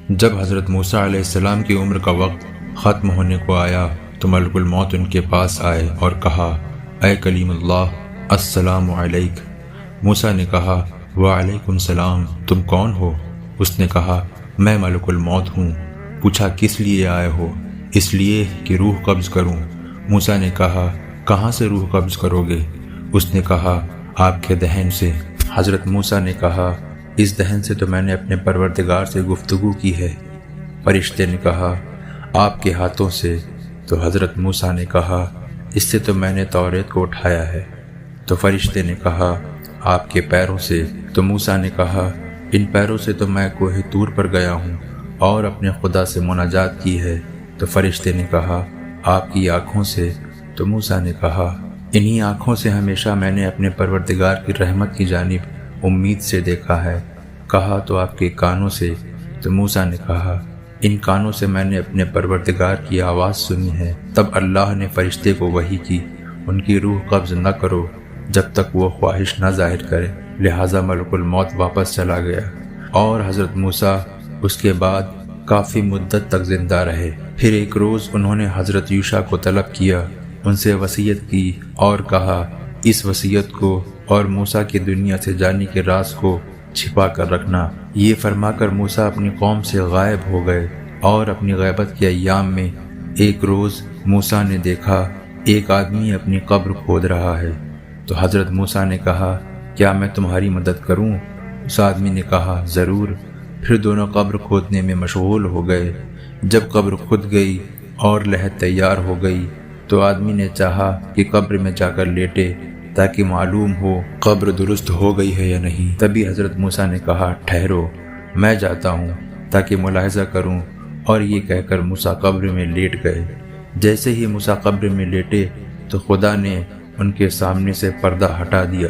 جب حضرت موسیٰ علیہ السلام کی عمر کا وقت ختم ہونے کو آیا تو ملک الموت ان کے پاس آئے اور کہا، اے کلیم اللہ، السلام علیک۔ موسیٰ نے کہا، وعلیکم السلام، تم کون ہو؟ اس نے کہا، میں ملک الموت ہوں۔ پوچھا، کس لیے آئے ہو؟ اس لیے کہ روح قبض کروں۔ موسیٰ نے کہا، کہاں سے روح قبض کرو گے؟ اس نے کہا، آپ کے دہن سے۔ حضرت موسیٰ نے کہا، اس دہن سے تو میں نے اپنے پروردگار سے گفتگو کی ہے۔ فرشتے نے کہا، آپ کے ہاتھوں سے؟ تو حضرت موسیٰ نے کہا، اس سے تو میں نے توریت کو اٹھایا ہے۔ تو فرشتے نے کہا، آپ کے پیروں سے؟ تو موسیٰ نے کہا، ان پیروں سے تو میں کوہ طور پر گیا ہوں اور اپنے خدا سے مناجات کی ہے۔ تو فرشتے نے کہا، آپ کی آنکھوں سے؟ تو موسیٰ نے کہا، انہی آنکھوں سے ہمیشہ میں نے اپنے پروردگار کی رحمت کی جانب امید سے دیکھا ہے۔ کہا، تو آپ کے کانوں سے؟ تو موسیٰ نے کہا، ان کانوں سے میں نے اپنے پروردگار کی آواز سنی ہے۔ تب اللہ نے فرشتے کو وحی کی، ان کی روح قبض نہ کرو جب تک وہ خواہش نہ ظاہر کرے۔ لہٰذا ملک الموت واپس چلا گیا اور حضرت موسیٰ اس کے بعد کافی مدت تک زندہ رہے۔ پھر ایک روز انہوں نے حضرت یوشع کو طلب کیا، ان سے وصیت کی اور کہا، اس وصیت کو اور موسیٰ کی دنیا سے جانے کے راز کو چھپا کر رکھنا۔ یہ فرما کر موسیٰ اپنی قوم سے غائب ہو گئے اور اپنی غیبت کے ایام میں ایک روز موسیٰ نے دیکھا ایک آدمی اپنی قبر کھود رہا ہے۔ تو حضرت موسیٰ نے کہا، کیا میں تمہاری مدد کروں؟ اس آدمی نے کہا، ضرور۔ پھر دونوں قبر کھودنے میں مشغول ہو گئے۔ جب قبر کھد گئی اور لحد تیار ہو گئی تو آدمی نے چاہا کہ قبر میں جا کر لیٹے تاکہ معلوم ہو قبر درست ہو گئی ہے یا نہیں۔ تبھی حضرت موسیٰ نے کہا، ٹھہرو، میں جاتا ہوں تاکہ ملاحظہ کروں، اور یہ کہہ کر موسیٰ قبر میں لیٹ گئے۔ جیسے ہی موسیٰ قبر میں لیٹے تو خدا نے ان کے سامنے سے پردہ ہٹا دیا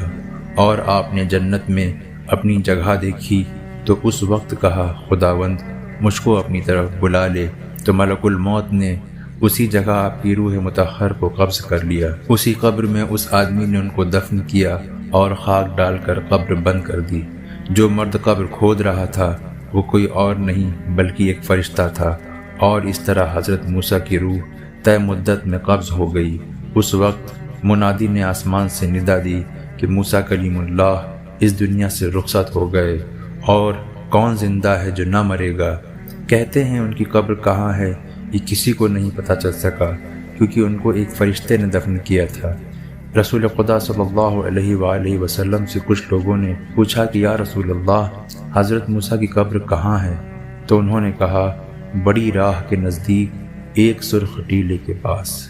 اور آپ نے جنت میں اپنی جگہ دیکھی۔ تو اس وقت کہا، خداوند مجھ کو اپنی طرف بلا لے۔ تو ملک الموت نے اسی جگہ آپ کی روح مطہر کو قبض کر لیا۔ اسی قبر میں اس آدمی نے ان کو دفن کیا اور خاک ڈال کر قبر بند کر دی۔ جو مرد قبر کھود رہا تھا وہ کوئی اور نہیں بلکہ ایک فرشتہ تھا، اور اس طرح حضرت موسیٰ کی روح طے مدت میں قبض ہو گئی۔ اس وقت منادی نے آسمان سے ندا دی کہ موسیٰ کلیم اللہ اس دنیا سے رخصت ہو گئے، اور کون زندہ ہے جو نہ مرے گا؟ کہتے ہیں ان کی قبر کہاں ہے یہ کسی کو نہیں پتہ چل سکا، کیونکہ ان کو ایک فرشتے نے دفن کیا تھا۔ رسول خدا صلی اللہ علیہ وآلہ وسلم سے کچھ لوگوں نے پوچھا کہ یا رسول اللہ، حضرت موسیٰ کی قبر کہاں ہے؟ تو انہوں نے کہا، بڑی راہ کے نزدیک ایک سرخ ٹیلے کے پاس۔